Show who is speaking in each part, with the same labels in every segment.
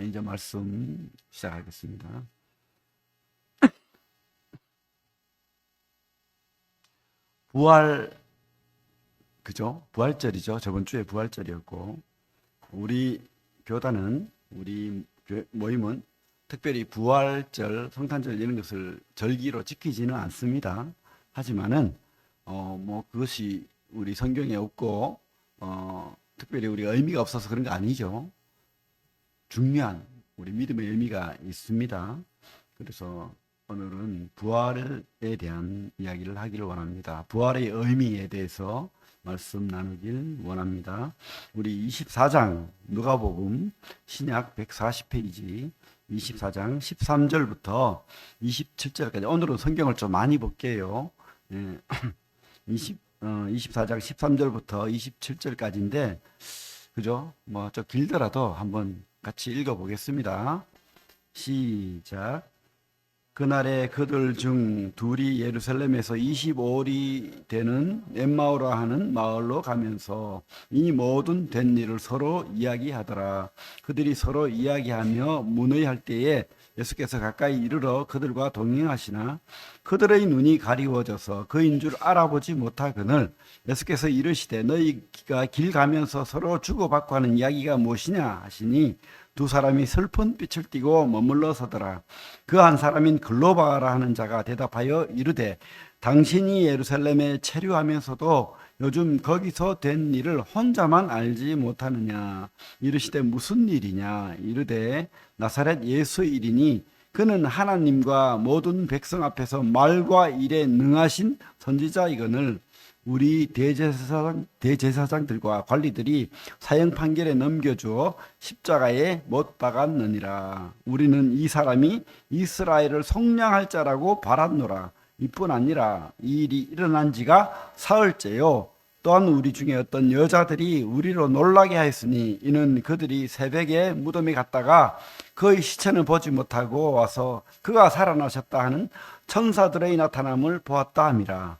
Speaker 1: 이제 말씀 시작하겠습니다. 부활, 그죠? 부활절이죠. 저번 주에 부활절이었고, 우리 교단은, 우리 모임은 특별히 부활절, 성탄절 이런 것을 절기로 지키지는 않습니다. 하지만은, 그것이 우리 성경에 없고, 특별히 우리가 의미가 없어서 그런 거 아니죠. 중요한 우리 믿음의 의미가 있습니다. 그래서 오늘은 부활에 대한 이야기를 하기를 원합니다. 부활의 의미에 대해서 말씀 나누길 원합니다. 우리 24장 누가복음 신약 140페이지 24장 13절부터 27절까지 오늘은 성경을 좀 많이 볼게요. 24장 13절부터 27절까지인데 그죠? 좀 길더라도 한번 같이 읽어보겠습니다. 시작. 그날에 그들 중 둘이 예루살렘에서 25里 되는 엠마오라 하는 마을로 가면서 이 모든 된 일을 서로 이야기하더라. 그들이 서로 이야기하며 문의할 때에 예수께서 가까이 이르러 그들과 동행하시나 그들의 눈이 가리워져서 그인 줄 알아보지 못하거늘 예수께서 이르시되 너희가 길 가면서 서로 주고받고 하는 이야기가 무엇이냐 하시니 두 사람이 슬픈 빛을 띠고 머물러 서더라. 그 한 사람인 글로바라 하는 자가 대답하여 이르되 당신이 예루살렘에 체류하면서도 요즘 거기서 된 일을 혼자만 알지 못하느냐. 이르시되 무슨 일이냐. 이르되 나사렛 예수의 일이니 그는 하나님과 모든 백성 앞에서 말과 일에 능하신 선지자이거늘 우리 대제사장들과 관리들이 사형 판결에 넘겨주어 십자가에 못 박았느니라. 우리는 이 사람이 이스라엘을 속량할 자라고 바랐노라. 이뿐 아니라 이 일이 일어난 지가 사흘째요. 또한 우리 중에 어떤 여자들이 우리로 놀라게 하였으니 이는 그들이 새벽에 무덤에 갔다가 그의 시체는 보지 못하고 와서 그가 살아나셨다 하는 천사들의 나타남을 보았다 함이라.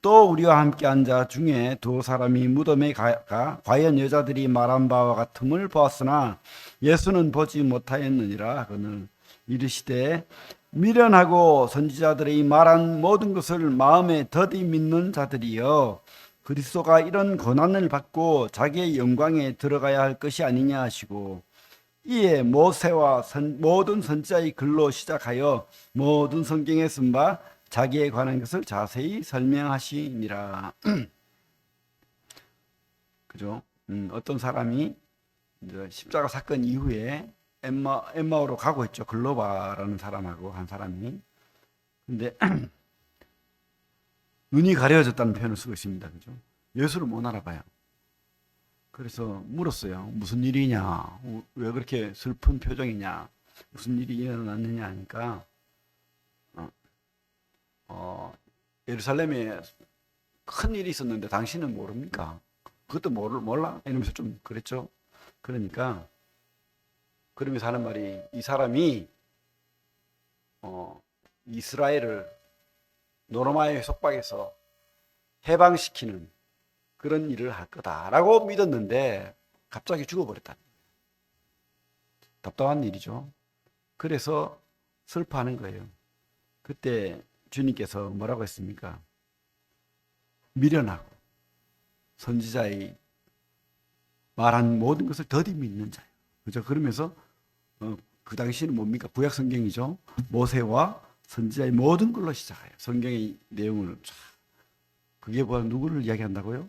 Speaker 1: 또 우리와 함께 앉아 중에 두 사람이 무덤에 가 과연 여자들이 말한 바와 같음을 보았으나 예수는 보지 못하였느니라 하거늘 이르시되 미련하고 선지자들이 말한 모든 것을 마음에 더디 믿는 자들이여 그리스도가 이런 고난을 받고 자기의 영광에 들어가야 할 것이 아니냐 하시고 이에 모세와 모든 선지자의 글로 시작하여 모든 성경에 쓴 바 자기에 관한 것을 자세히 설명하시니라. 그죠? 어떤 사람이 이제 십자가 사건 이후에 엠마오로 가고 있죠. 글로바라는 사람하고 한 사람이. 근데 눈이 가려졌다는 표현을 쓰고 있습니다. 그죠? 예수를 못 알아봐요. 그래서 물었어요. 무슨 일이냐? 왜 그렇게 슬픈 표정이냐? 무슨 일이 일어났느냐 하니까 예루살렘에 큰 일이 있었는데 당신은 모릅니까? 그것도 몰라? 이러면서 좀 그랬죠. 그러니까 그러면서 하는 말이 이 사람이 이스라엘을 노르마의 속박에서 해방시키는 그런 일을 할 거다라고 믿었는데 갑자기 죽어버렸다. 답답한 일이죠. 그래서 슬퍼하는 거예요. 그때 주님께서 뭐라고 했습니까? 미련하고 선지자의 말한 모든 것을 더디 믿는 자예요. 그죠? 그러면서 그 당시는 뭡니까? 구약 성경이죠. 모세와 선지자의 모든 걸로 시작해요. 성경의 내용을 그게 누구를 이야기한다고요?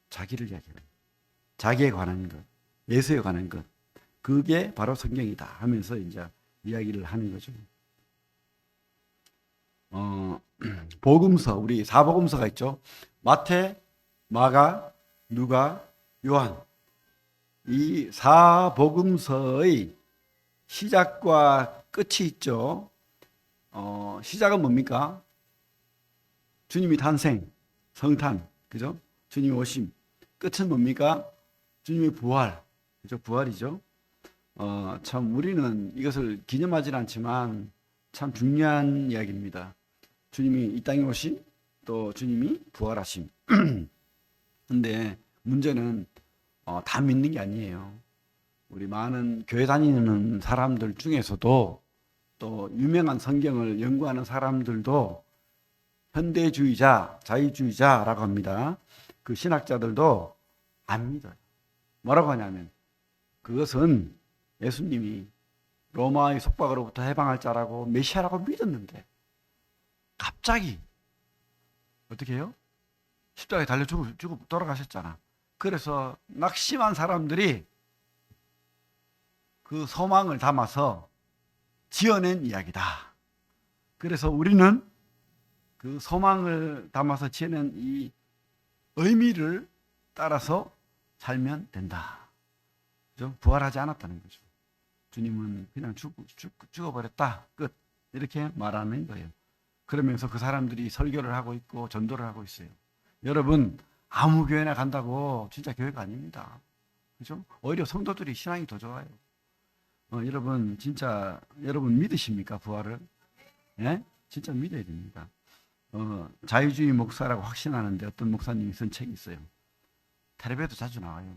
Speaker 1: 자기를 이야기해요. 자기에 관한 것, 예수에 관한 것. 그게 바로 성경이다 하면서 이제 이야기를 하는 거죠. 복음서, 우리 사복음서가 있죠. 마태, 마가, 누가, 요한. 이 사복음서의 시작과 끝이 있죠. 시작은 뭡니까? 주님이 탄생, 성탄, 그죠? 주님이 오심. 끝은 뭡니까? 주님의 부활, 그죠? 부활이죠. 참 우리는 이것을 기념하지는 않지만 참 중요한 이야기입니다. 주님이 이 땅에 오심, 또 주님이 부활하심. 근데 문제는 다 믿는 게 아니에요. 우리 많은 교회 다니는 사람들 중에서도 또 유명한 성경을 연구하는 사람들도 현대주의자, 자유주의자라고 합니다. 그 신학자들도 안 믿어요. 뭐라고 하냐면 그것은 예수님이 로마의 속박으로부터 해방할 자라고 메시아라고 믿었는데 갑자기 어떻게 해요? 십자가에 달려 죽고 돌아가셨잖아. 그래서 낙심한 사람들이 그 소망을 담아서 지어낸 이야기다. 그래서 우리는 그 소망을 담아서 지어낸 이 의미를 따라서 살면 된다. 그죠? 부활하지 않았다는 거죠. 주님은 그냥 죽어버렸다. 끝. 이렇게 말하는 거예요. 그러면서 그 사람들이 설교를 하고 있고 전도를 하고 있어요. 여러분, 아무 교회나 간다고 진짜 교회가 아닙니다. 그죠? 오히려 성도들이 신앙이 더 좋아요. 여러분, 진짜, 여러분 믿으십니까? 부활을? 예? 진짜 믿어야 됩니다. 자유주의 목사라고 확신하는데 어떤 목사님이 쓴 책이 있어요. 텔레비에도 자주 나와요.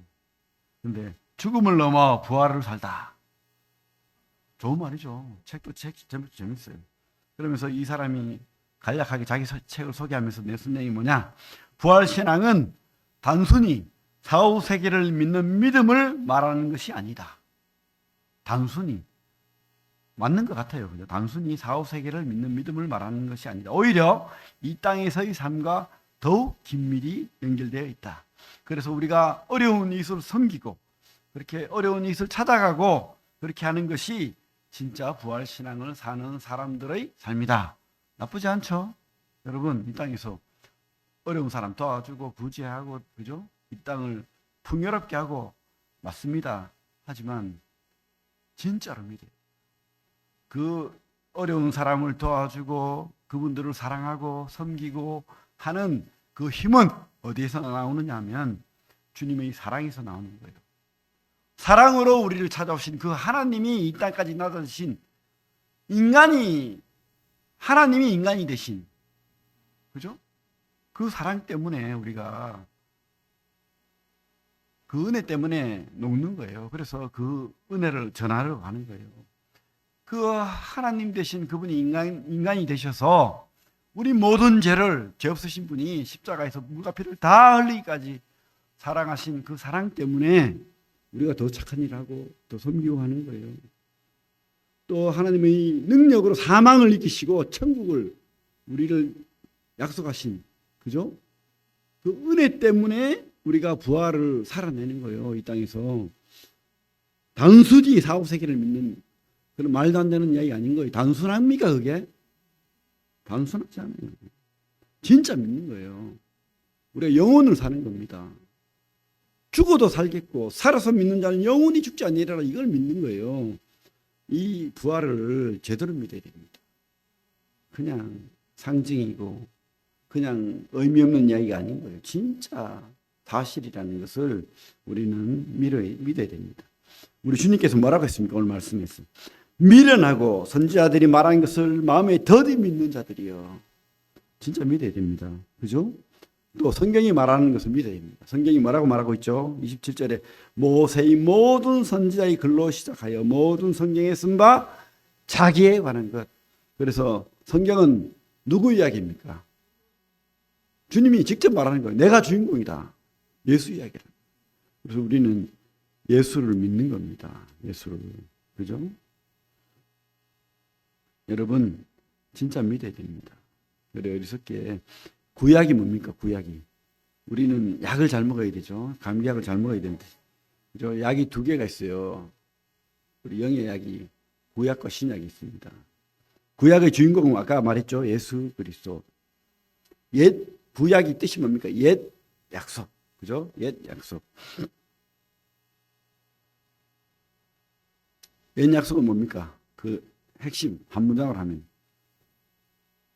Speaker 1: 근데 죽음을 넘어 부활을 살다. 좋은 말이죠. 책도 재밌어요. 그러면서 이 사람이 간략하게 자기 책을 소개하면서 내쓴 내용이 뭐냐? 부활신앙은 단순히 사후 세계를 믿는 믿음을 말하는 것이 아니다. 단순히 맞는 것 같아요. 그죠? 단순히 사후 세계를 믿는 믿음을 말하는 것이 아니다. 오히려 이 땅에서의 삶과 더욱 긴밀히 연결되어 있다. 그래서 우리가 어려운 이웃을 섬기고 그렇게 어려운 이웃을 찾아가고 그렇게 하는 것이 진짜 부활신앙을 사는 사람들의 삶이다. 나쁘지 않죠? 여러분, 이 땅에서 어려운 사람 도와주고 구제하고, 그죠? 이 땅을 풍요롭게 하고, 맞습니다. 하지만, 진짜로 믿어요. 그 어려운 사람을 도와주고, 그분들을 사랑하고, 섬기고 하는 그 힘은 어디에서 나오느냐 하면, 주님의 사랑에서 나오는 거예요. 사랑으로 우리를 찾아오신 그 하나님이 이 땅까지 나타나신 하나님이 인간이 되신, 그죠? 그 사랑 때문에 우리가 그 은혜 때문에 녹는 거예요. 그래서 그 은혜를 전하러 가는 거예요. 그 하나님 되신 그분이 인간이 되셔서 우리 모든 죄를 죄 없으신 분이 십자가에서 물과 피를 다 흘리기까지 사랑하신 그 사랑 때문에 우리가 더 착한 일을 하고 더 섬기고 하는 거예요. 또 하나님의 능력으로 사망을 이기시고 천국을 우리를 약속하신, 그죠? 그 은혜 때문에 우리가 부활을 살아내는 거예요. 이 땅에서. 단순히 사후 세계를 믿는 그런 말도 안 되는 이야기 아닌 거예요. 단순합니까 그게? 단순하지 않아요. 진짜 믿는 거예요. 우리가 영혼을 사는 겁니다. 죽어도 살겠고 살아서 믿는 자는 영원히 죽지 아니하리라, 이걸 믿는 거예요. 이 부활을 제대로 믿어야 됩니다. 그냥 상징이고 그냥 의미 없는 이야기가 아닌 거예요. 진짜 사실이라는 것을 우리는 믿어야 됩니다. 우리 주님께서 뭐라고 했습니까? 오늘 말씀에서 미련하고 선지자들이 말한 것을 마음에 더디 믿는 자들이요. 진짜 믿어야 됩니다. 그죠? 또 성경이 말하는 것을 믿어야 됩니다. 성경이 뭐라고 말하고 있죠? 27절에 모세의 모든 선지자의 글로 시작하여 모든 성경에 쓴 바 자기에 관한 것. 그래서 성경은 누구 이야기입니까? 주님이 직접 말하는 거예요. 내가 주인공이다. 예수 이야기를. 그래서 우리는 예수를 믿는 겁니다. 예수를. 그죠? 여러분 진짜 믿어야 됩니다. 그래 어리석게 구약이 뭡니까? 구약이. 우리는 약을 잘 먹어야 되죠. 감기약을 잘 먹어야 되는데. 그죠? 약이 두 개가 있어요. 우리 영의 약이 구약과 신약이 있습니다. 구약의 주인공은 아까 말했죠. 예수 그리스도. 옛 구약이 뜻이 뭡니까? 옛 약속. 그죠? 옛 약속. 옛 약속은 뭡니까? 그 핵심 한 문장을 하면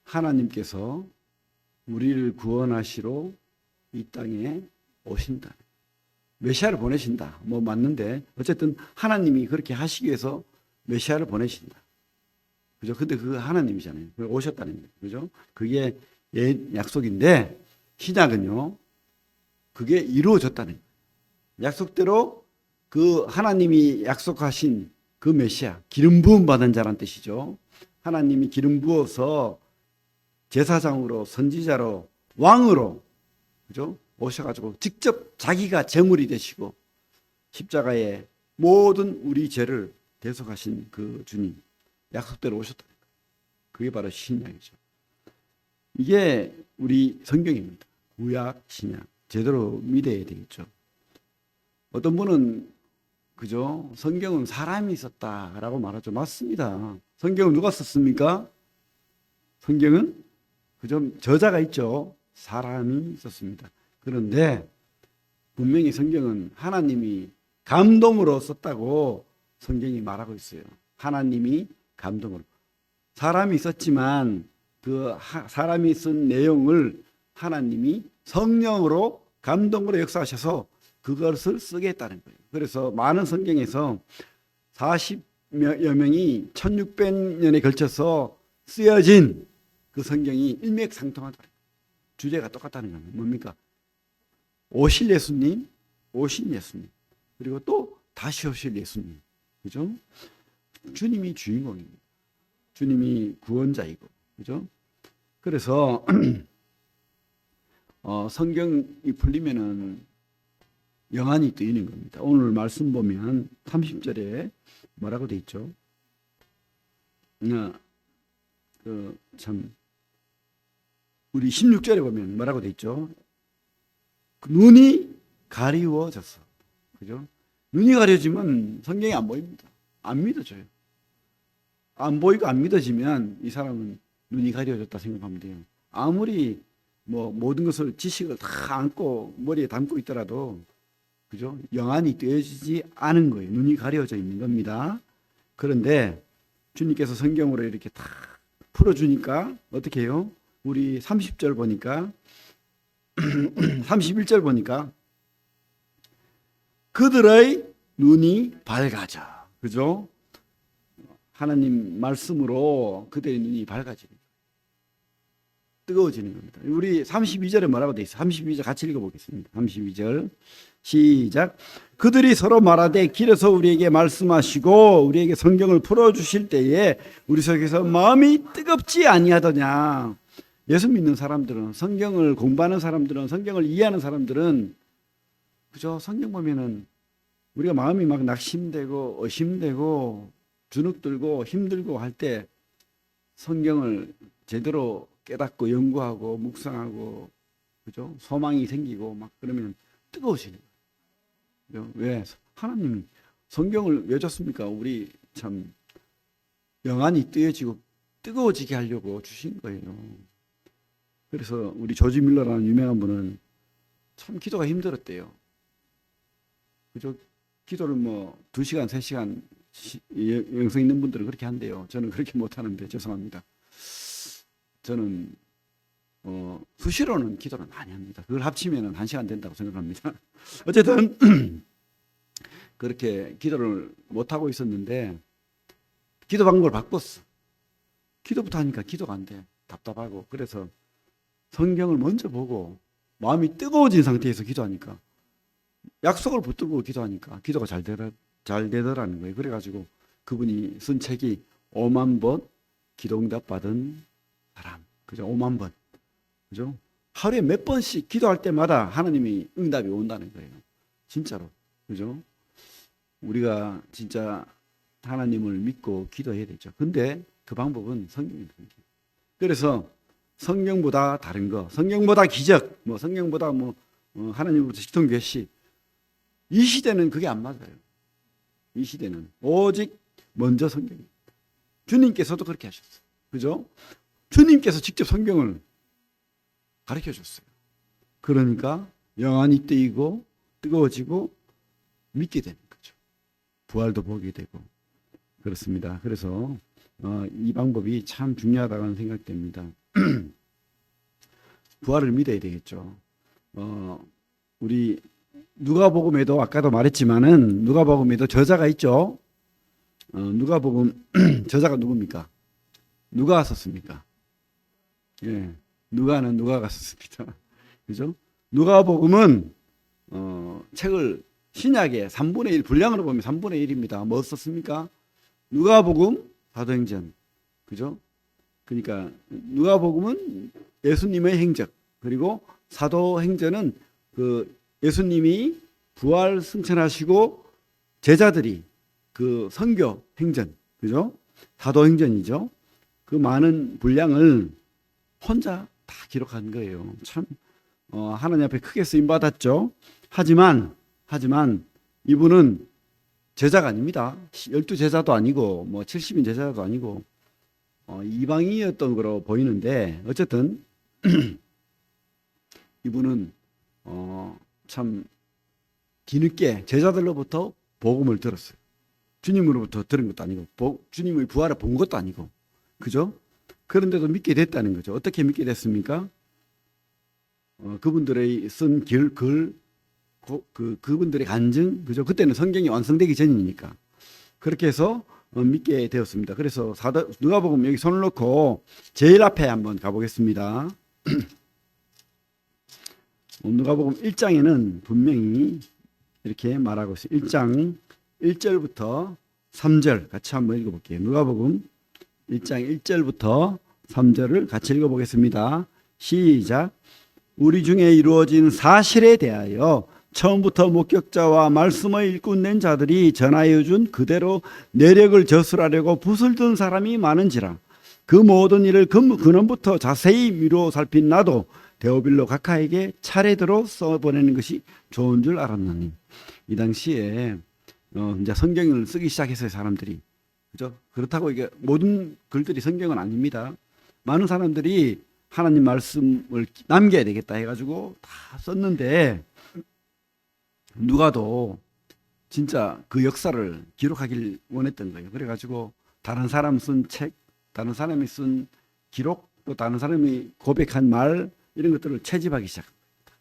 Speaker 1: 하나님께서 우리를 구원하시러 이 땅에 오신다. 메시아를 보내신다. 뭐 맞는데 어쨌든 하나님이 그렇게 하시기 위해서 메시아를 보내신다. 그죠? 근데 그 하나님이잖아요. 오셨다는 거예요. 그죠? 그게 옛 약속인데 신약은요. 그게 이루어졌다는 거예요. 약속대로 그 하나님이 약속하신 그 메시아, 기름 부음 받은 자란 뜻이죠. 하나님이 기름 부어서 제사장으로, 선지자로, 왕으로, 그죠? 오셔가지고 직접 자기가 제물이 되시고 십자가에 모든 우리 죄를 대속하신 그 주님, 약속대로 오셨다는 거예요. 그게 바로 신약이죠. 이게 우리 성경입니다. 구약, 신약 제대로 믿어야 되겠죠. 어떤 분은 그죠? 성경은 사람이 썼다라고 말하죠. 맞습니다. 성경은 누가 썼습니까? 성경은 그죠? 저자가 있죠. 사람이 썼습니다. 그런데 분명히 성경은 하나님이 감동으로 썼다고 성경이 말하고 있어요. 하나님이 감동으로. 사람이 썼지만 그 사람이 쓴 내용을 하나님이 성령으로 감동으로 역사하셔서 그것을 쓰게 했다는 거예요. 그래서 많은 성경에서 40여 명이 1600년에 걸쳐서 쓰여진 그 성경이 일맥상통하다. 주제가 똑같다는 겁니다. 뭡니까? 오실 예수님, 오신 예수님, 그리고 또 다시 오실 예수님. 그죠? 주님이 주인공입니다. 주님이 구원자이고. 그죠? 그래서 성경이 풀리면은 영안이 뜨이는 겁니다. 오늘 말씀 보면 30절에 뭐라고 돼 있죠? 우리 16절에 보면 뭐라고 돼 있죠? 눈이 가리워졌어. 그죠? 눈이 가려지면 성경이 안 보입니다. 안 믿어져요. 안 보이고 안 믿어지면 이 사람은 눈이 가려졌다 생각하면 돼요. 아무리 뭐 모든 것을 지식을 다 안고 머리에 담고 있더라도 그죠? 영안이 뜨여지지 않은 거예요. 눈이 가려져 있는 겁니다. 그런데 주님께서 성경으로 이렇게 다 풀어주니까 어떻게 해요? 우리 30절 보니까 31절 보니까 그들의 눈이 밝아져. 그죠? 하나님 말씀으로 그들의 눈이 밝아지는 거예요. 뜨거워지는 겁니다. 우리 32절에 뭐라고 돼 있어요? 32절 같이 읽어보겠습니다. 32절 시작. 그들이 서로 말하되 길에서 우리에게 말씀하시고 우리에게 성경을 풀어주실 때에 우리 속에서 마음이 뜨겁지 아니하더냐. 예수 믿는 사람들은, 성경을 공부하는 사람들은, 성경을 이해하는 사람들은 그죠? 성경 보면은 우리가 마음이 막 낙심되고 의심되고 주눅들고 힘들고 할 때 성경을 제대로 깨닫고 연구하고 묵상하고 그죠? 소망이 생기고 막 그러면 뜨거워지는 거예요. 왜? 하나님이 성경을 왜 줬습니까? 우리 참 영안이 뜨여지고 뜨거워지게 하려고 주신 거예요. 그래서 우리 조지 밀러라는 유명한 분은 참 기도가 힘들었대요. 그죠? 기도를 뭐 2시간, 3시간 영성 있는 분들은 그렇게 한대요. 저는 그렇게 못하는데 죄송합니다. 저는 수시로는 기도를 많이 합니다. 그걸 합치면 1시간 된다고 생각합니다. 어쨌든 그렇게 기도를 못하고 있었는데 기도 방법을 바꿨어. 기도부터 하니까 기도가 안 돼. 답답하고. 그래서 성경을 먼저 보고 마음이 뜨거워진 상태에서 기도하니까 약속을 붙들고 기도하니까 기도가 잘 되더라는 거예요. 그래가지고 그분이 쓴 책이 5만 번 기도응답 받은 사람. 그죠? 5만 번. 그죠? 하루에 몇 번씩 기도할 때마다 하나님이 응답이 온다는 거예요. 진짜로. 그죠? 우리가 진짜 하나님을 믿고 기도해야 되죠. 근데 그 방법은 성경입니다. 그래서 성경보다 다른 거, 성경보다 기적, 뭐 성경보다 뭐 하나님으로부터 직통계시, 이 시대는 그게 안 맞아요. 이 시대는 오직 먼저 성경입니다. 주님께서도 그렇게 하셨어요. 그죠? 주님께서 직접 성경을 가르쳐 줬어요. 그러니까 영안이 뜨이고 뜨거워지고 믿게 되는 거죠. 부활도 보게 되고 그렇습니다. 그래서 이 방법이 참 중요하다고 생각됩니다. 부활을 믿어야 되겠죠. 우리 누가복음에도 아까도 말했지만은 누가복음에도 저자가 있죠. 누가복음 저자가 누굽니까? 누가 썼습니까? 예, 누가가 썼습니다. 그죠? 누가복음은 책을 신약의 3분의 1 분량으로 보면 3분의 1입니다. 뭐 썼습니까? 누가복음, 사도행전. 그죠? 그러니까 누가복음은 예수님의 행적, 그리고 사도행전은 그 예수님이 부활 승천하시고 제자들이 그 선교 행전, 그죠? 사도행전이죠. 그 많은 분량을 혼자 다 기록한 거예요. 참 하나님 앞에 크게 쓰임 받았죠. 하지만 이분은 제자가 아닙니다. 12제자도 아니고 뭐 70인 제자도 아니고 이방인이었던 거로 보이는데, 어쨌든 이분은 참 뒤늦게 제자들로부터 복음을 들었어요. 주님으로부터 들은 것도 아니고 주님의 부활을 본 것도 아니고, 그죠? 그런데도 믿게 됐다는 거죠. 어떻게 믿게 됐습니까? 그분들의 쓴 그분들의 간증, 그죠? 그때는 성경이 완성되기 전이니까 그렇게 해서 믿게 되었습니다. 그래서 누가복음 여기 손을 놓고 제일 앞에 한번 가보겠습니다. 누가복음 1장에는 분명히 이렇게 말하고 있어요. 1장 1절부터 3절 같이 한번 읽어볼게요. 누가복음 1장 1절부터 3절을 같이 읽어보겠습니다. 시작. 우리 중에 이루어진 사실에 대하여 처음부터 목격자와 말씀의 일꾼 낸 자들이 전하여 준 그대로 내력을 저술하려고 붓을 든 사람이 많은지라. 그 모든 일을 근원부터 자세히 미루어 살핀 나도 데오빌로 각하에게 차례대로 써보내는 것이 좋은 줄 알았느니. 이 당시에 이제 성경을 쓰기 시작했어요, 사람들이. 그죠? 그렇다고 이게 모든 글들이 성경은 아닙니다. 많은 사람들이 하나님 말씀을 남겨야 되겠다 해가지고 다 썼는데, 누가도 진짜 그 역사를 기록하길 원했던 거예요. 그래가지고 다른 사람 쓴 책, 다른 사람이 쓴 기록, 또 다른 사람이 고백한 말, 이런 것들을 채집하기 시작합니다.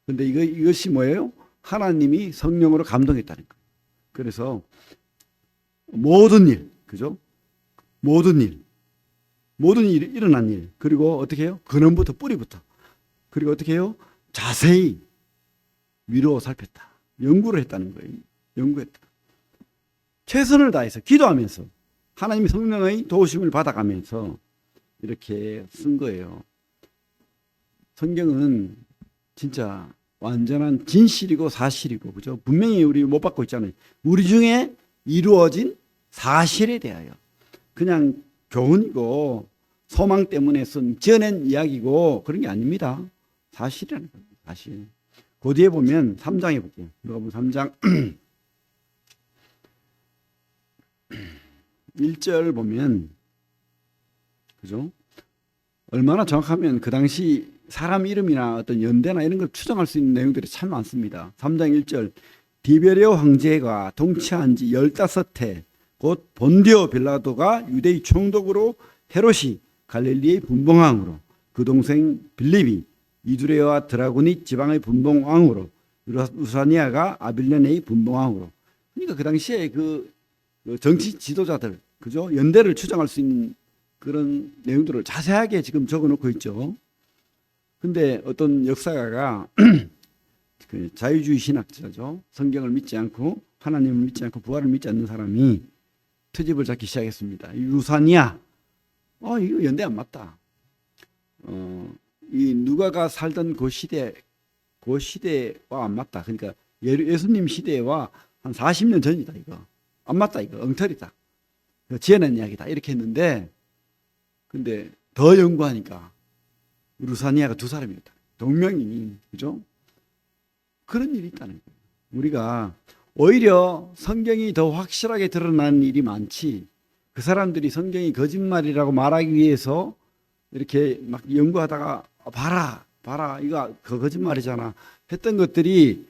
Speaker 1: 그런데 이것이 뭐예요? 하나님이 성령으로 감동했다는 거예요. 그래서 모든 일, 그죠? 모든 일이 일어난 일, 그리고 어떻게 해요? 근원부터 뿌리부터, 그리고 어떻게 해요? 자세히 미루어 살폈다. 연구를 했다는 거예요. 연구했다. 최선을 다해서 기도하면서 하나님의 성령의 도우심을 받아가면서 이렇게 쓴 거예요. 성경은 진짜 완전한 진실이고 사실이고, 그죠? 분명히 우리 못 받고 있잖아요. 우리 중에 이루어진 사실에 대하여. 그냥 교훈이고 소망 때문에 쓴 지어낸 이야기고 그런 게 아닙니다. 사실이라는 거예요. 사실. 그 뒤에 보면 3장에 볼게요. 누가복음 3장 1절 보면, 그죠? 얼마나 정확하면 그 당시 사람 이름이나 어떤 연대나 이런 걸 추정할 수 있는 내용들이 참 많습니다. 3장 1절. 디베레오 황제가 통치한 지 15해 곧 본디오 빌라도가 유대의 총독으로, 헤롯이 갈릴리의 분봉왕으로, 그 동생 빌립이 이두레와 드라고니 지방의 분봉왕으로, 루사니아가 아빌레네의 분봉왕으로. 그러니까 그 당시에 그 정치 지도자들, 그죠? 연대를 추정할 수 있는 그런 내용들을 자세하게 지금 적어놓고 있죠. 근데 어떤 역사가가 그 자유주의 신학자죠. 성경을 믿지 않고 하나님을 믿지 않고 부활을 믿지 않는 사람이 트집을 잡기 시작했습니다. 루사니아, 이거 연대 안 맞다. 이 누가가 살던 그 시대와 안 맞다. 그러니까 예수님 시대와 한 40년 전이다. 이거 안 맞다. 이거 엉터리다. 지어낸 이야기다. 이렇게 했는데, 근데 더 연구하니까 루사니아가 두 사람이었다. 동명이, 그죠? 그런 일이 있다는 거예요. 우리가 오히려 성경이 더 확실하게 드러나는 일이 많지, 그 사람들이 성경이 거짓말이라고 말하기 위해서 이렇게 막 연구하다가 봐라 이거 거짓말이잖아 했던 것들이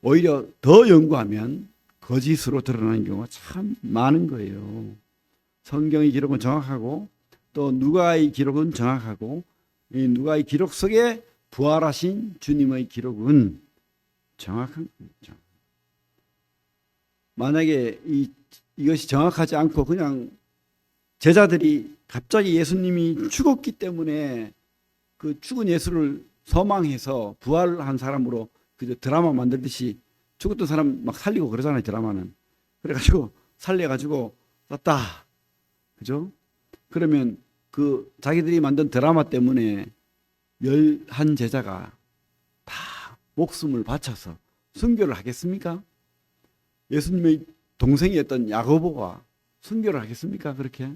Speaker 1: 오히려 더 연구하면 거짓으로 드러나는 경우가 참 많은 거예요. 성경의 기록은 정확하고 또 누가의 기록은 정확하고, 이 누가의 기록 속에 부활하신 주님의 기록은 정확한 거죠. 만약에 이것이 정확하지 않고 그냥 제자들이 갑자기 예수님이 죽었기 때문에 그 죽은 예수를 소망해서 부활한 사람으로 그저 드라마 만들듯이 죽었던 사람 막 살리고 그러잖아요, 드라마는. 그래가지고 살려가지고 쐈다. 그죠? 그러면 그 자기들이 만든 드라마 때문에 11제자가 다 목숨을 바쳐서 순교를 하겠습니까? 예수님의 동생이었던 야고보가 순교를 하겠습니까? 그렇게?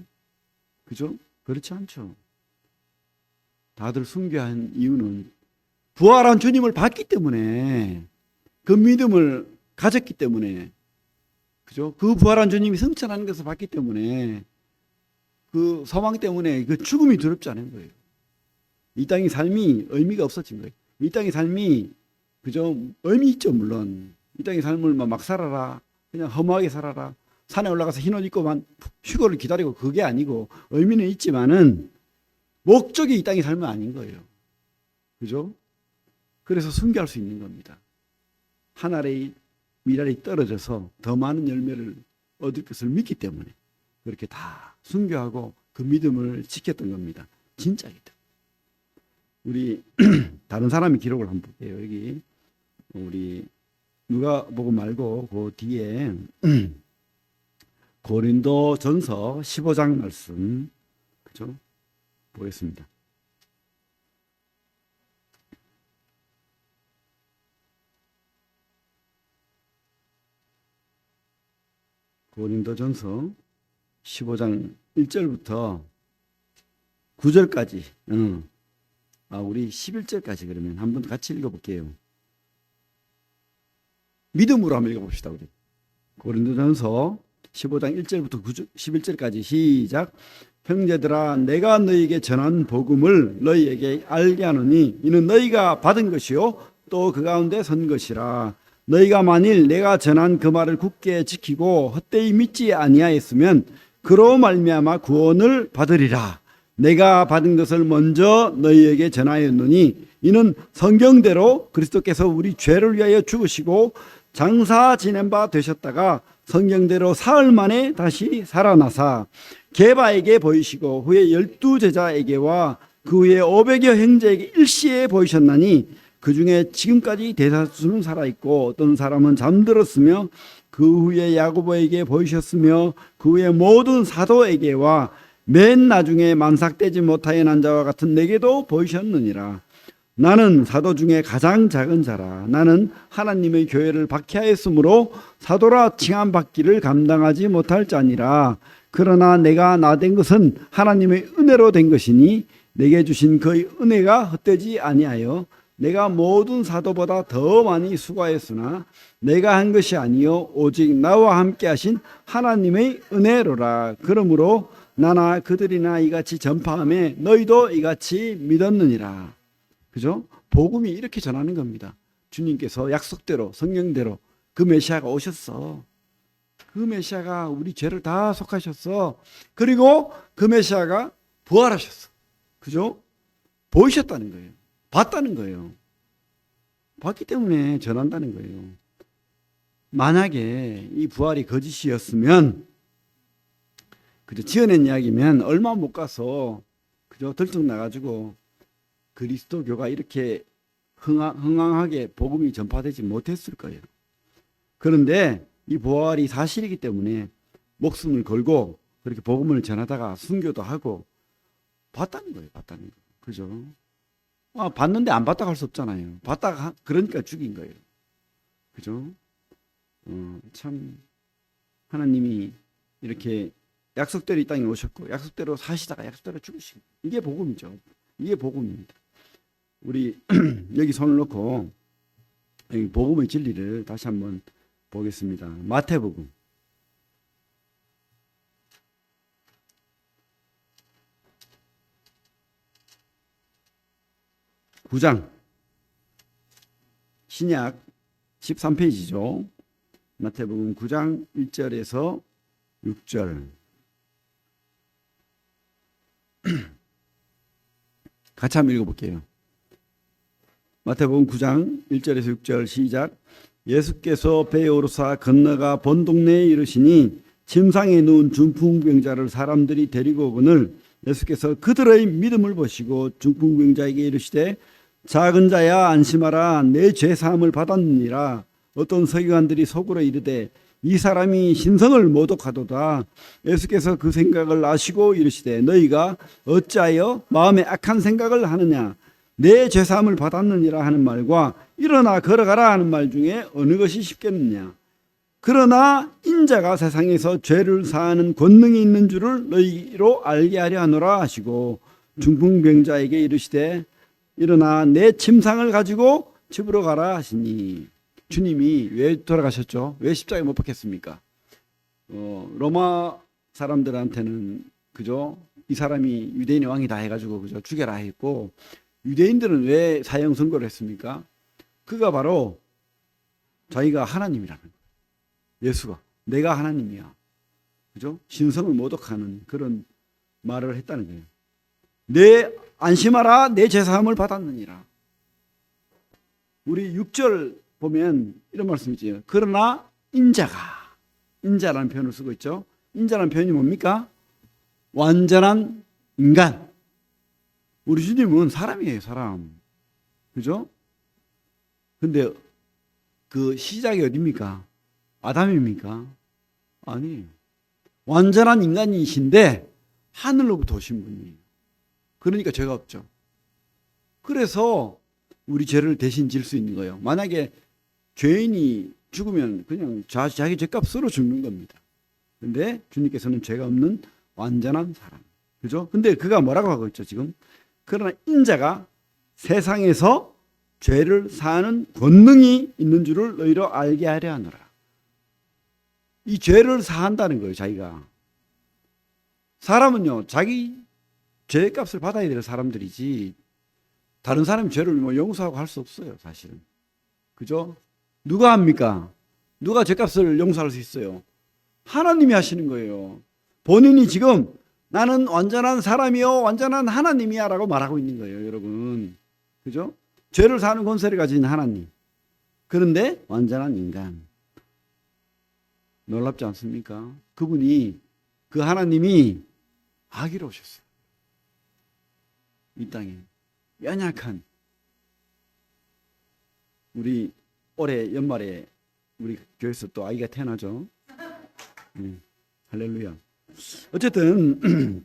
Speaker 1: 그죠? 그렇지 않죠. 다들 순교한 이유는 부활한 주님을 봤기 때문에, 그 믿음을 가졌기 때문에, 그죠? 그 부활한 주님이 승천하는 것을 봤기 때문에, 그 소망 때문에 그 죽음이 두렵지 않은 거예요. 이 땅의 삶이 의미가 없어진 거예요. 이 땅의 삶이, 그죠? 의미 있죠, 물론. 이 땅의 삶을 막 살아라. 그냥 허무하게 살아라. 산에 올라가서 흰 옷 입고만 휴거를 기다리고, 그게 아니고, 의미는 있지만은 목적이 이 땅의 삶은 아닌 거예요. 그죠? 그래서 순교할 수 있는 겁니다. 하늘의 미랄이 떨어져서 더 많은 열매를 얻을 것을 믿기 때문에 그렇게 다 순교하고 그 믿음을 지켰던 겁니다. 진짜이다. 우리 다른 사람의 기록을 한번 볼게요. 여기 우리 누가복음 말고 그 뒤에 고린도전서 15장 말씀, 그죠? 보겠습니다. 고린도전서 15장 1절부터 9절까지, 우리 11절까지 그러면 한번 같이 읽어볼게요. 믿음으로 한번 읽어봅시다. 우리 고린도전서 15장 1절부터 11절까지 시작. 형제들아, 내가 너희에게 전한 복음을 너희에게 알게 하노니 이는 너희가 받은 것이요 또 그 가운데 선 것이라. 너희가 만일 내가 전한 그 말을 굳게 지키고 헛되이 믿지 아니하였으면 그로 말미암아 구원을 받으리라. 내가 받은 것을 먼저 너희에게 전하였노니 이는 성경대로 그리스도께서 우리 죄를 위하여 죽으시고 장사 지낸 바 되셨다가 성경대로 사흘 만에 다시 살아나사 게바에게 보이시고 후에 12제자에게와 그 후에 500여 형제에게 일시에 보이셨나니 그 중에 지금까지 대다수는 살아있고 어떤 사람은 잠들었으며 그 후에 야고보에게 보이셨으며 그 후에 모든 사도에게와 맨 나중에 만삭되지 못하여 난 자와 같은 내게도 보이셨느니라. 나는 사도 중에 가장 작은 자라. 나는 하나님의 교회를 박해하였으므로 사도라 칭함받기를 감당하지 못할 자니라. 그러나 내가 나 된 것은 하나님의 은혜로 된 것이니 내게 주신 그의 은혜가 헛되지 아니하여 내가 모든 사도보다 더 많이 수고하였으나 내가 한 것이 아니요 오직 나와 함께 하신 하나님의 은혜로라. 그러므로 나나 그들이나 이같이 전파하며 너희도 이같이 믿었느니라. 그죠? 복음이 이렇게 전하는 겁니다. 주님께서 약속대로 성령대로 그 메시아가 오셨어. 그 메시아가 우리 죄를 다 속하셨어. 그리고 그 메시아가 부활하셨어. 그죠? 보이셨다는 거예요. 봤다는 거예요. 봤기 때문에 전한다는 거예요. 만약에 이 부활이 거짓이었으면, 그죠? 지어낸 이야기면 얼마 못 가서, 그죠? 들통 나가지고 그리스도교가 이렇게 흥황하게 복음이 전파되지 못했을 거예요. 그런데 이 부활이 사실이기 때문에 목숨을 걸고 그렇게 복음을 전하다가 순교도 하고 봤다는 거예요. 봤다는 거. 그죠? 봤는데 안 봤다고 할 수 없잖아요. 봤다가 그러니까 죽인 거예요. 그죠? 참 하나님이 이렇게 약속대로 이 땅에 오셨고 약속대로 사시다가 약속대로 죽으시고, 이게 복음이죠. 이게 복음입니다. 우리 여기 손을 놓고 여기 복음의 진리를 다시 한번 보겠습니다. 마태복음 9장 신약 13페이지죠. 마태복음 9장 1절에서 6절 같이 한번 읽어볼게요. 마태복음 9장 1절에서 6절 시작. 예수께서 배에 오르사 건너가 본 동네에 이르시니 침상에 누운 중풍병자를 사람들이 데리고 오거늘 예수께서 그들의 믿음을 보시고 중풍병자에게 이르시되 작은 자야 안심하라 내 죄 사함을 받았느니라. 어떤 서기관들이 속으로 이르되 이 사람이 신성을 모독하도다. 예수께서 그 생각을 아시고 이르시되 너희가 어찌하여 마음에 악한 생각을 하느냐. 내 죄사함을 받았느니라 하는 말과 일어나 걸어가라 하는 말 중에 어느 것이 쉽겠느냐. 그러나 인자가 세상에서 죄를 사하는 권능이 있는 줄을 너희로 알게 하려 하노라 하시고 중풍병자에게 이르시되 일어나 내 침상을 가지고 집으로 가라 하시니. 주님이 왜 돌아가셨죠? 왜 십자가에 못 박혔습니까? 로마 사람들한테는 그죠? 이 사람이 유대인의 왕이다 해가지고 그죠? 죽여라 했고, 유대인들은 왜 사형 선고를 했습니까? 그가 바로 자기가 하나님이라는 거예요. 예수가 내가 하나님이야, 그죠? 신성을 모독하는 그런 말을 했다는 거예요. 내 안심하라, 내 제사함을 받았느니라. 우리 6절 보면 이런 말씀이지요. 그러나 인자라는 표현을 쓰고 있죠. 인자라는 표현이 뭡니까? 완전한 인간. 우리 주님은 사람이에요, 사람. 그죠? 근데 그 시작이 어디입니까? 아담입니까? 아니, 완전한 인간이신데 하늘로부터 오신 분이에요. 그러니까 죄가 없죠. 그래서 우리 죄를 대신 질 수 있는 거예요. 만약에 죄인이 죽으면 그냥 자기 죄값으로 죽는 겁니다. 근데 주님께서는 죄가 없는 완전한 사람. 그죠? 근데 그가 뭐라고 하고 있죠, 지금? 그러나 인자가 세상에서 죄를 사하는 권능이 있는 줄을 너희로 알게 하려 하노라. 이 죄를 사한다는 거예요, 자기가. 사람은요, 자기 죄값을 받아야 될 사람들이지, 다른 사람이 죄를 뭐 용서하고 할 수 없어요, 사실은. 그죠? 누가 합니까? 누가 죄값을 용서할 수 있어요? 하나님이 하시는 거예요. 본인이 지금 나는 완전한 사람이요, 완전한 하나님이야 라고 말하고 있는 거예요, 여러분. 그죠? 죄를 사는 권세를 가진 하나님. 그런데 완전한 인간. 놀랍지 않습니까? 그분이, 그 하나님이 아기로 오셨어요. 이 땅에. 연약한. 우리 올해 연말에 우리 교회에서 또 아이가 태어나죠. 할렐루야. 어쨌든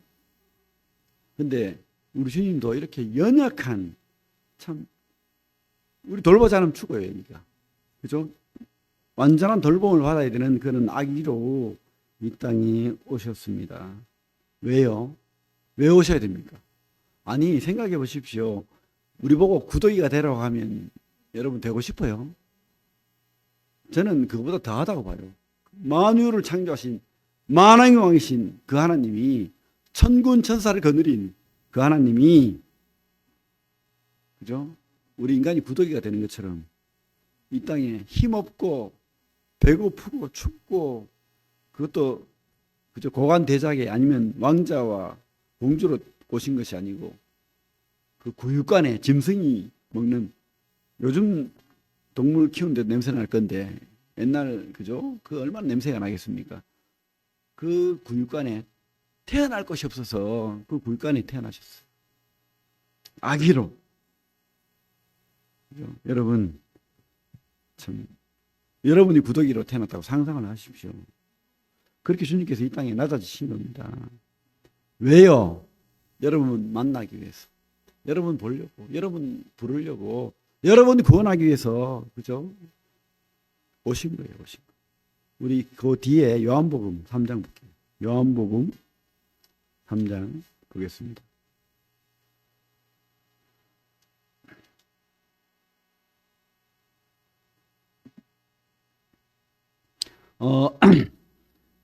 Speaker 1: 근데 우리 주님도 이렇게 연약한, 참 우리 돌보지 않으면 죽어요, 여기가. 그죠? 완전한 돌봄을 받아야 되는 그런 아기로 이 땅에 오셨습니다. 왜요? 왜 오셔야 됩니까? 아니, 생각해 보십시오. 우리 보고 구더기가 되라고 하면 여러분 되고 싶어요? 저는 그거보다 더하다고 봐요. 만유를 창조하신 만왕의 왕이신 그 하나님이, 천군 천사를 거느린 그 하나님이, 그죠? 우리 인간이 구더기가 되는 것처럼 이 땅에 힘없고 배고프고 춥고, 그것도 그죠? 고관 대작에 아니면 왕자와 공주로 오신 것이 아니고 그 구육간에 짐승이 먹는, 요즘 동물 키우는데 냄새 날 건데 옛날 그죠? 그 얼마나 냄새가 나겠습니까? 그 구육간에 태어날 것이 없어서 그 구육간에 태어나셨어요. 아기로. 그죠? 여러분, 참 여러분이 구더기로 태어났다고 상상을 하십시오. 그렇게 주님께서 이 땅에 낮아지신 겁니다. 왜요? 여러분 만나기 위해서, 여러분 보려고, 여러분 부르려고, 여러분 구원하기 위해서, 그죠? 오신 거예요, 오신 거. 우리 그 뒤에 요한복음 3장 볼게요. 요한복음 3장 보겠습니다.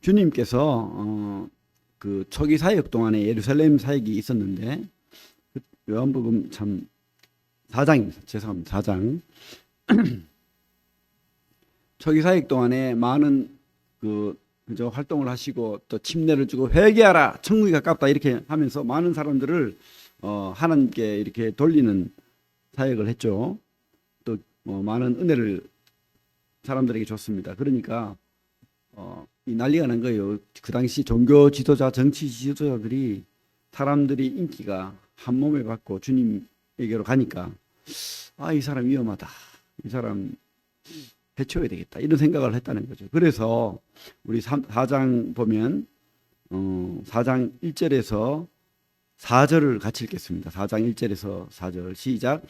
Speaker 1: 주님께서 그 초기 사역 동안에 예루살렘 사역이 있었는데, 요한복음 참 4장입니다. 죄송합니다. 4장. 초기 사역 동안에 많은 그저 활동을 하시고, 또 침례를 주고 회개하라, 천국이 가깝다 이렇게 하면서 많은 사람들을 하나님께 이렇게 돌리는 사역을 했죠. 또 많은 은혜를 사람들에게 줬습니다. 그러니까 이 난리가 난 거예요. 그 당시 종교 지도자, 정치 지도자들이, 사람들이 인기가 한 몸에 받고 주님에게로 가니까, 아, 이 사람 위험하다, 이 사람 해쳐야 되겠다. 이런 생각을 했다는 거죠. 그래서 우리 4장 보면 4장 1절에서 4절을 같이 읽겠습니다. 4장 1절에서 4절 시작.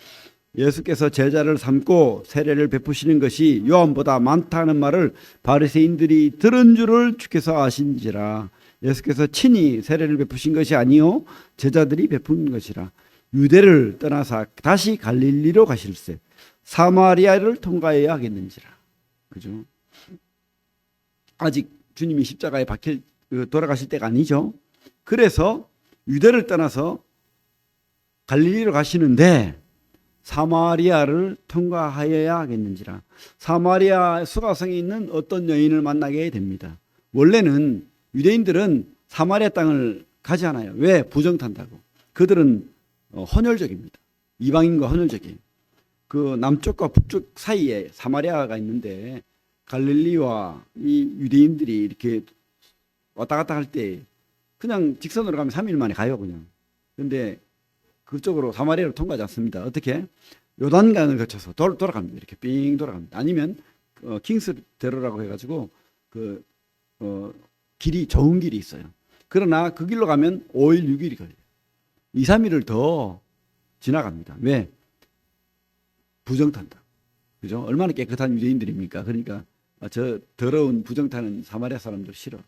Speaker 1: 예수께서 제자를 삼고 세례를 베푸시는 것이 요한보다 많다는 말을 바리새인들이 들은 줄을 주께서 아신지라. 예수께서 친히 세례를 베푸신 것이 아니요 제자들이 베푼 것이라. 유대를 떠나서 다시 갈릴리로 가실새 사마리아를 통과해야 하겠는지라. 그죠? 아직 주님이 십자가에 박혀 돌아가실 때가 아니죠. 그래서 유대를 떠나서 갈릴리로 가시는데 사마리아를 통과하여야 하겠는지라. 사마리아 수가성에 있는 어떤 여인을 만나게 됩니다. 원래는 유대인들은 사마리아 땅을 가지 않아요. 왜? 부정탄다고. 그들은 헌혈적입니다. 이방인과 헌혈적이에요. 그 남쪽과 북쪽 사이에 사마리아가 있는데 갈릴리와 이 유대인들이 이렇게 왔다 갔다 할 때 그냥 직선으로 가면 3일 만에 가요, 그냥. 근데 그쪽으로 사마리아를 통과하지 않습니다. 어떻게? 요단강을 거쳐서 돌아갑니다. 이렇게 삥 돌아갑니다. 아니면 킹스대로라고 해가지고 길이 좋은 길이 있어요. 그러나 그 길로 가면 5일 6일이 걸려요. 2, 3일을 더 지나갑니다. 왜? 부정탄다. 그죠? 얼마나 깨끗한 유대인들입니까? 그러니까 저 더러운 부정타는 사마리아 사람들 싫어.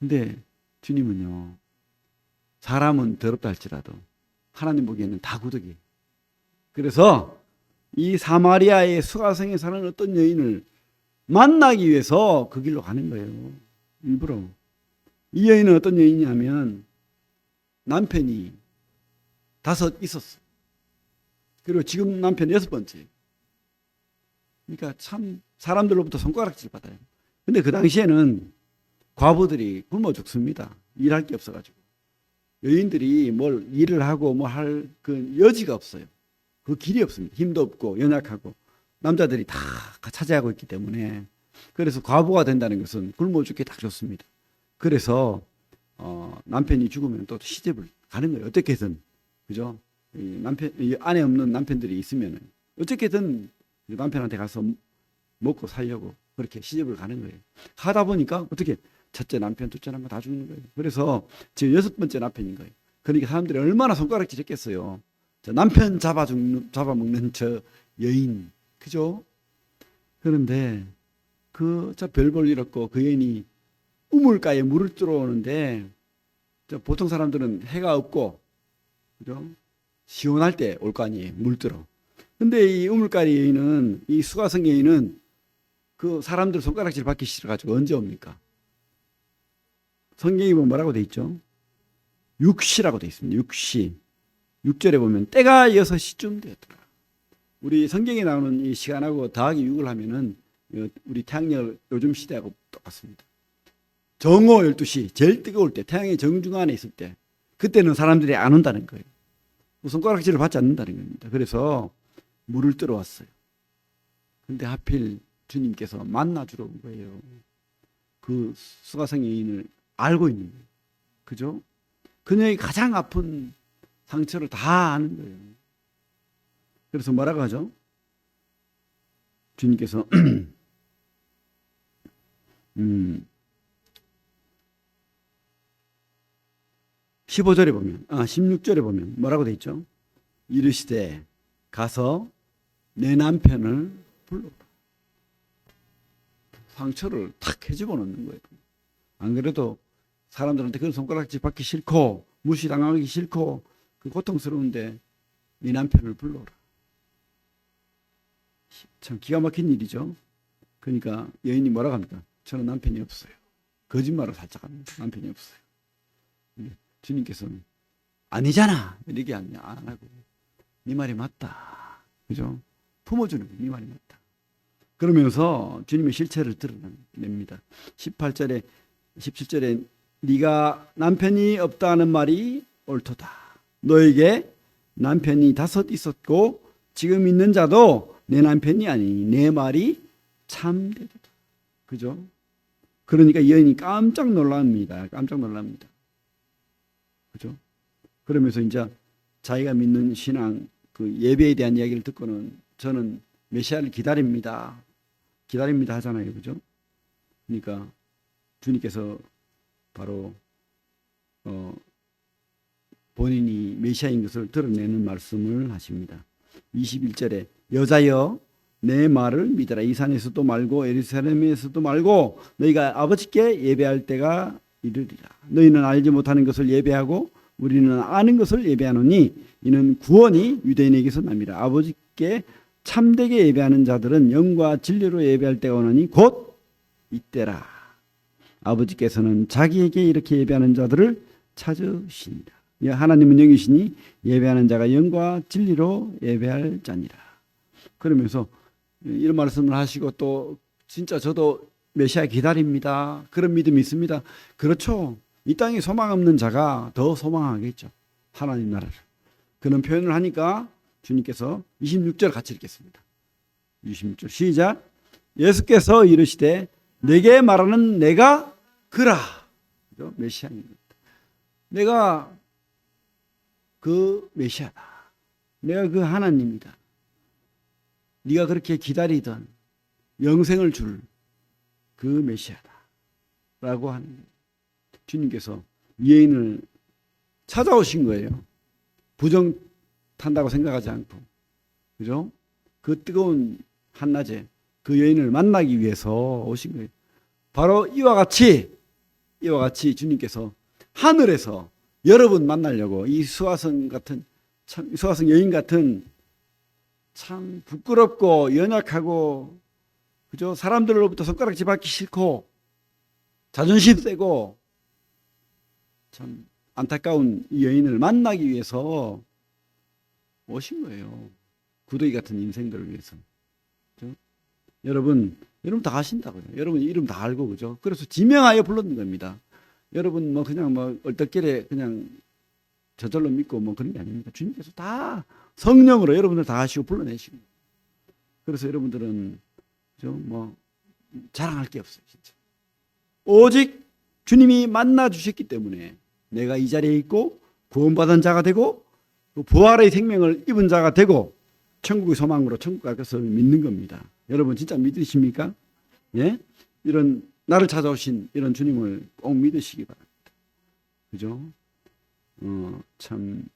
Speaker 1: 근데 주님은요, 사람은 더럽다 할지라도 하나님 보기에는 다 구덕이에요. 그래서 이 사마리아의 수가성에 사는 어떤 여인을 만나기 위해서 그 길로 가는 거예요. 일부러. 이 여인은 어떤 여인이냐면 남편이 5 있었어. 그리고 지금 남편 6번째. 그러니까 참 사람들로부터 손가락질 받아요. 근데 그 당시에는 과부들이 굶어 죽습니다. 일할 게 없어가지고. 여인들이 뭘 일을 하고 뭐 할 그 여지가 없어요. 그 길이 없습니다. 힘도 없고 연약하고 남자들이 다 차지하고 있기 때문에. 그래서 과부가 된다는 것은 굶어 죽기 딱 좋습니다. 그래서 남편이 죽으면 또 시집을 가는 거예요. 어떻게든. 그죠? 이 아내 없는 남편들이 있으면 어떻게든 남편한테 가서 먹고 살려고 그렇게 시집을 가는 거예요. 하다 보니까 어떻게 첫째 남편, 둘째 남편 다 죽는 거예요. 그래서 지금 6번째 남편인 거예요. 그러니까 사람들이 얼마나 손가락질 했겠어요. 저 남편 잡아먹는 저 여인, 그죠? 그런데 저 별 볼 일 없고 그 여인이 우물가에 물을 들어오는데 보통 사람들은 해가 없고, 그죠? 시원할 때 올 거 아니에요. 물 들어. 근데 이 우물가 여인은, 이 수가성 여인은 그 사람들 손가락질 받기 싫어가지고 언제 옵니까? 성경이 보면 뭐라고 돼 있죠? 육시라고 돼 있습니다. 육시. 6절에 보면 때가 6시쯤 되었더라. 우리 성경에 나오는 이 시간하고 더하기 6을 하면은 우리 태양열 요즘 시대하고 똑같습니다. 정오 12시, 제일 뜨거울 때, 태양의 정중앙에 있을 때, 그때는 사람들이 안 온다는 거예요. 손가락질을 받지 않는다는 겁니다. 그래서 물을 들어왔어요. 근데 하필 주님께서 만나주러 온 거예요. 그 수가성 여인을 알고 있는 거예요. 그죠? 그녀의 가장 아픈 상처를 다 아는 거예요. 그래서 뭐라고 하죠? 주님께서 15절에 보면, 16절에 보면 뭐라고 돼 있죠? 이르시되 가서 내 남편을 불러라. 상처를 탁 해집어 놓는 거예요. 안 그래도 사람들한테 그런 손가락질 받기 싫고 무시당하기 싫고 그 고통스러운데 네 남편을 불러라. 참 기가 막힌 일이죠. 그러니까 여인이 뭐라고 합니까? 저는 남편이 없어요. 거짓말을 살짝 합니다. 남편이 없어요. 주님께서는 아니잖아 이렇게 안 하고 네 말이 맞다. 그죠? 품어주는 거예요. 네 말이 맞다. 그러면서 주님의 실체를 드러냅니다. 18절에 17절에 네가 남편이 없다는 말이 옳도다. 너에게 남편이 5 있었고 지금 있는 자도 내 남편이 아니니 내 말이 참되도다. 그죠? 그러니까 이 여인이 깜짝 놀랍니다. 깜짝 놀랍니다. 그죠? 그러면서 이제 자기가 믿는 신앙 그 예배에 대한 이야기를 듣고는 저는 메시아를 기다립니다. 기다립니다 하잖아요. 그죠? 그러니까 주님께서 바로 본인이 메시아인 것을 드러내는 말씀을 하십니다. 21절에 여자여 내 말을 믿어라. 이 산에서도 말고 예루살렘에서도 말고 너희가 아버지께 예배할 때가 이르리라. 너희는 알지 못하는 것을 예배하고 우리는 아는 것을 예배하노니 이는 구원이 유대인에게서 납니다. 아버지께 참되게 예배하는 자들은 영과 진리로 예배할 때가 오느니 곧 이때라. 아버지께서는 자기에게 이렇게 예배하는 자들을 찾으시니라. 하나님은 영이시니 예배하는 자가 영과 진리로 예배할 자니라. 그러면서 이런 말씀을 하시고 또 진짜 저도 메시아 기다립니다. 그런 믿음이 있습니다. 그렇죠. 이 땅에 소망 없는 자가 더 소망하겠죠. 하나님 나라를. 그런 표현을 하니까 주님께서 26절 같이 읽겠습니다. 26절 시작. 예수께서 이르시되 내게 말하는 내가 그라. 메시아입니다. 내가 그 메시아다. 내가 그 하나님이다. 네가 그렇게 기다리던 영생을 줄 그 메시아다 라고 하는 거예요. 주님께서 유대인을 찾아오신 거예요. 부정 탄다고 생각하지 않고, 그죠? 그 뜨거운 한낮에 그 여인을 만나기 위해서 오신 거예요. 바로 이와 같이 주님께서 하늘에서 여러분 만나려고 이 수화성 같은 참 수화성 여인 같은 참 부끄럽고 연약하고, 그죠? 사람들로부터 손가락질 받기 싫고 자존심 세고 참 안타까운 이 여인을 만나기 위해서 오신 거예요. 구더기 같은 인생들을 위해서. 그죠? 여러분 다 아신다고요. 여러분 이름 다 알고, 그죠? 그래서 지명하여 불렀는 겁니다. 여러분 뭐 그냥 뭐 얼떨결에 그냥 저절로 믿고 뭐 그런 게 아닙니다. 주님께서 다 성령으로 여러분들 다 하시고 불러내시고. 그래서 여러분들은 뭐 자랑할 게 없어요, 진짜. 오직 주님이 만나 주셨기 때문에 내가 이 자리에 있고 구원받은 자가 되고 부활의 생명을 입은 자가 되고 천국의 소망으로 천국 갈 것을 믿는 겁니다. 여러분 진짜 믿으십니까? 예? 이런 나를 찾아오신 이런 주님을 꼭 믿으시기 바랍니다. 그죠? 참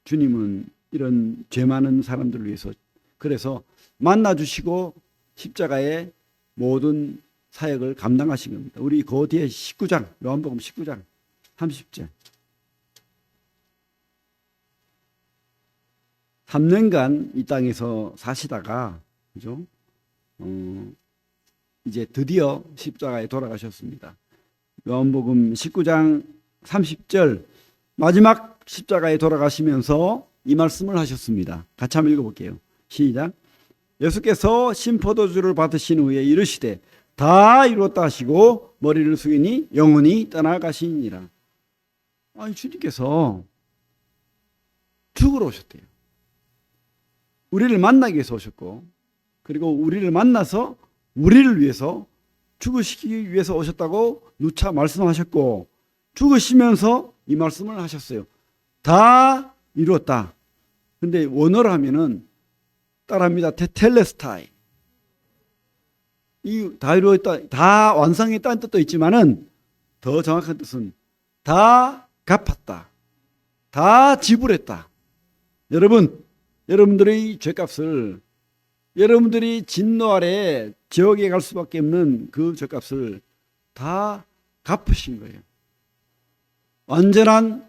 Speaker 1: 주님은 이런 죄 많은 사람들을 위해서 그래서 만나 주시고 십자가의 모든 사역을 감당하신 겁니다. 우리 그 뒤에 19장 요한복음 19장 30절 3년간 이 땅에서 사시다가, 그죠? 이제 드디어 십자가에 돌아가셨습니다. 요한복음 19장 30절 마지막 십자가에 돌아가시면서 이 말씀을 하셨습니다. 같이 한번 읽어볼게요. 시작. 예수께서 신포도주를 받으신 후에 이르시되 다 이루었다 하시고 머리를 숙이니 영원히 떠나가시니라. 아니 주님께서 죽으러 오셨대요. 우리를 만나기 위해서 오셨고, 그리고 우리를 만나서 우리를 위해서 죽으시기 위해서 오셨다고 누차 말씀하셨고, 죽으시면서 이 말씀을 하셨어요. 다 이루었다. 근데 원어로 하면은 따라합니다. 테텔레스타이. 이 다 이루었다, 다 완성했다는 뜻도 있지만은 더 정확한 뜻은 다 갚았다. 다 지불했다. 여러분들의 죄값을, 여러분들이 진노 아래 지옥에 갈 수밖에 없는 그 죄값을 다 갚으신 거예요. 완전한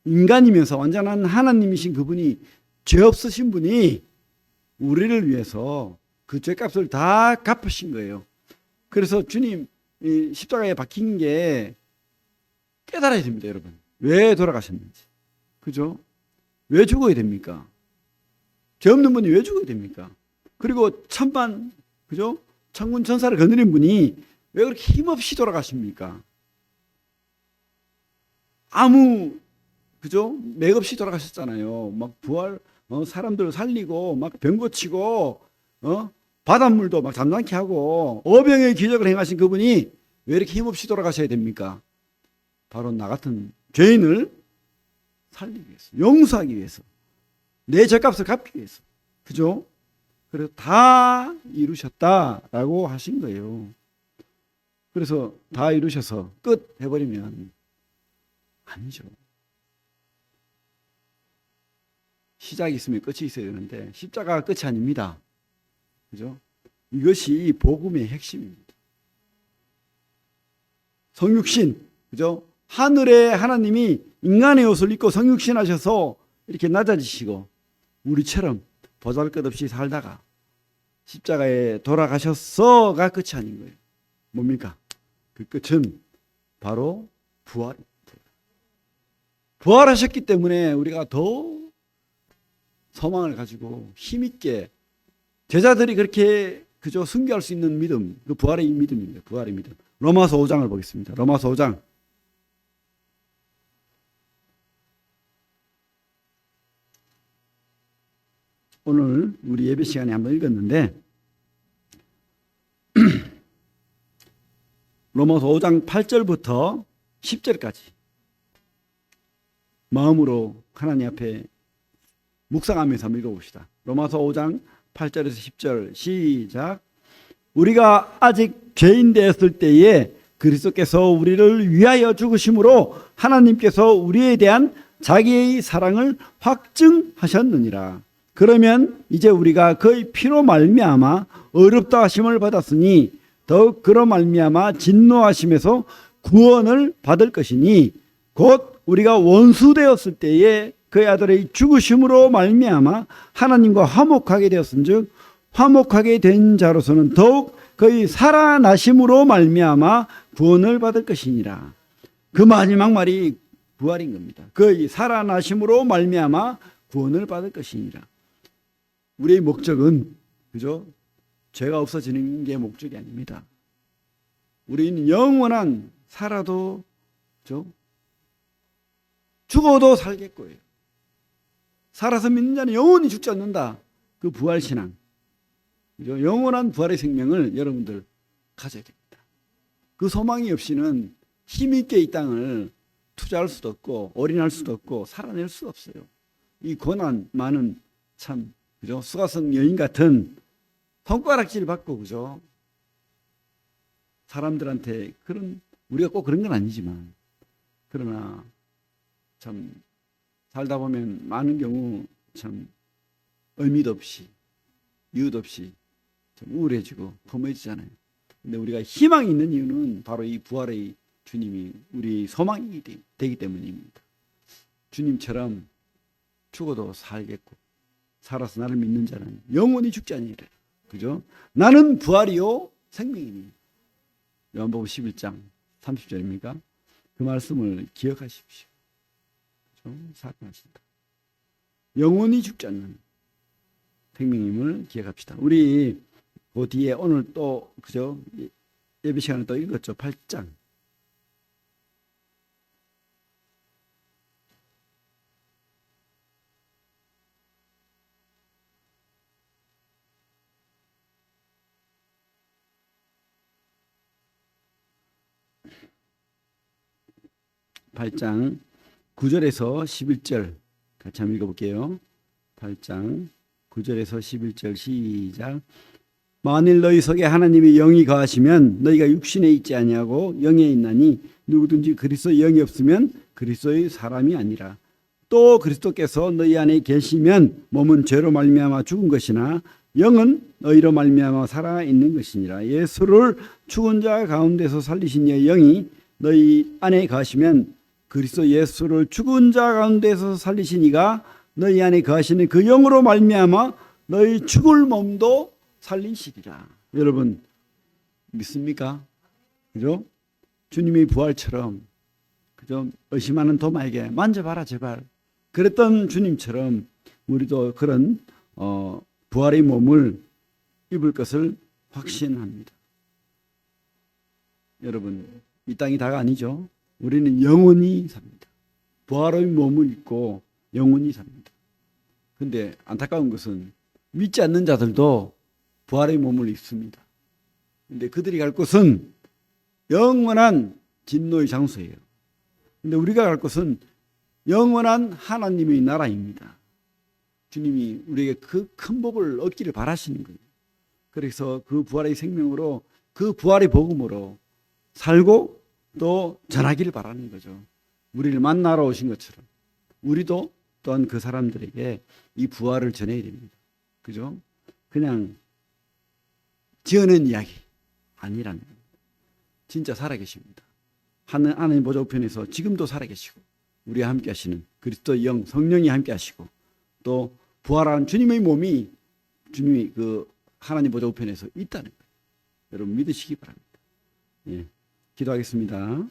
Speaker 1: 인간이면서 완전한 하나님이신 그분이, 죄 없으신 분이 우리를 위해서 그 죄값을 다 갚으신 거예요. 그래서 주님 이 십자가에 박힌 게 깨달아야 됩니다, 여러분. 왜 돌아가셨는지. 그죠? 왜 죽어야 됩니까? 죄 없는 분이 왜 죽어야 됩니까? 그리고 천만, 그죠? 천군 천사를 거느린 분이 왜 그렇게 힘없이 돌아가십니까? 아무, 그죠? 맥없이 돌아가셨잖아요. 막 부활, 사람들 살리고, 막 병 고치고, 바닷물도 막 잠잠케 하고, 어병의 기적을 행하신 그분이 왜 이렇게 힘없이 돌아가셔야 됩니까? 바로 나 같은 죄인을 살리기 위해서, 용서하기 위해서, 내 죄값을 갚기 위해서. 그죠? 그래서 다 이루셨다라고 하신 거예요. 그래서 다 이루셔서 끝 해버리면 아니죠. 시작이 있으면 끝이 있어야 되는데 십자가가 끝이 아닙니다. 그죠? 이것이 복음의 핵심입니다. 성육신, 그죠? 하늘의 하나님이 인간의 옷을 입고 성육신 하셔서 이렇게 낮아지시고 우리처럼 보잘것없이 살다가 십자가에 돌아가셨어가 끝이 아닌 거예요. 뭡니까? 그 끝은 바로 부활입니다. 부활하셨기 때문에 우리가 더 소망을 가지고 힘있게 제자들이 그렇게 그저 순교할 수 있는 믿음, 그 부활의 믿음입니다. 부활의 믿음. 로마서 5장을 보겠습니다. 로마서 5장. 오늘 우리 예배 시간에 한번 읽었는데 로마서 5장 8절부터 10절까지 마음으로 하나님 앞에 묵상하면서 한번 읽어봅시다. 로마서 5장 8절에서 10절 시작. 우리가 아직 죄인 되었을 때에 그리스도께서 우리를 위하여 죽으심으로 하나님께서 우리에 대한 자기의 사랑을 확증하셨느니라. 그러면 이제 우리가 그의 피로 말미암아 의롭다 하심을 받았으니 더욱 그로 말미암아 진노하심에서 구원을 받을 것이니 곧 우리가 원수 되었을 때에 그의 아들의 죽으심으로 말미암아 하나님과 화목하게 되었은즉 화목하게 된 자로서는 더욱 그의 살아나심으로 말미암아 구원을 받을 것이니라. 그 마지막 말이 부활인 겁니다. 그의 살아나심으로 말미암아 구원을 받을 것이니라. 우리의 목적은 그죠? 죄가 없어지는 게 목적이 아닙니다. 우리는 영원한 살아도 그죠? 죽어도 살겠고요. 살아서 믿는 자는 영원히 죽지 않는다. 그 부활신앙. 그죠? 영원한 부활의 생명을 여러분들 가져야 됩니다. 그 소망이 없이는 힘있게 이 땅을 투자할 수도 없고 올인할 수도 없고 살아낼 수 없어요. 이 고난 많은 참 그죠? 수가성 여인 같은 손가락질 받고 그죠? 사람들한테 그런 우리가 꼭 그런 건 아니지만 그러나 참 살다 보면 많은 경우 참 의미도 없이 이유도 없이 좀 우울해지고 허무해지잖아요. 근데 우리가 희망이 있는 이유는 바로 이 부활의 주님이 우리 소망이 되기 때문입니다. 주님처럼 죽어도 살겠고 살아서 나를 믿는 자는 영원히 죽지 아니하리라. 그죠? 나는 부활이요 생명이니. 요한복음 11장 30절입니까? 그 말씀을 기억하십시오. 그죠? 살아나신다. 영원히 죽지 않는 생명임을 기억합시다. 우리 그 뒤에 오늘 또 그죠? 예배 시간에 또 읽었죠. 8장. 8장 9절에서 11절 같이 한번 읽어볼게요. 8장 9절에서 11절 시작. 만일 너희 속에 하나님의 영이 거하시면 너희가 육신에 있지 아니하고 영에 있나니 누구든지 그리스도의 영이 없으면 그리스도의 사람이 아니라. 또 그리스도께서 너희 안에 계시면 몸은 죄로 말미암아 죽은 것이나 영은 너희로 말미암아 살아 있는 것이니라. 예수를 죽은 자 가운데서 살리신 이의 영이 너희 안에 거하시면 그리스도 예수를 죽은 자 가운데서 살리신 이가 너희 안에 거하시는 그 영으로 말미암아 너희 죽을 몸도 살리시리라. 여러분 믿습니까? 그죠? 주님의 부활처럼 그죠? 의심하는 도마에게 만져봐라 제발. 그랬던 주님처럼 우리도 그런 부활의 몸을 입을 것을 확신합니다. 여러분 이 땅이 다가 아니죠. 우리는 영원히 삽니다. 부활의 몸을 입고 영원히 삽니다. 근데 안타까운 것은 믿지 않는 자들도 부활의 몸을 입습니다. 근데 그들이 갈 곳은 영원한 진노의 장소예요. 근데 우리가 갈 곳은 영원한 하나님의 나라입니다. 주님이 우리에게 그 큰 복을 얻기를 바라시는 거예요. 그래서 그 부활의 생명으로 그 부활의 복음으로 살고 또 전하기를 바라는 거죠. 우리를 만나러 오신 것처럼 우리도 또한 그 사람들에게 이 부활을 전해야 됩니다. 그죠? 그냥 지어낸 이야기 아니라는 겁니다. 진짜 살아계십니다. 하나님 보좌 우편에서 지금도 살아계시고 우리와 함께 하시는 그리스도의 영 성령이 함께 하시고 또 부활한 주님의 몸이 주님이 그 하나님 보좌 우편에서 있다는 거예요. 여러분 믿으시기 바랍니다. 예, 기도하겠습니다.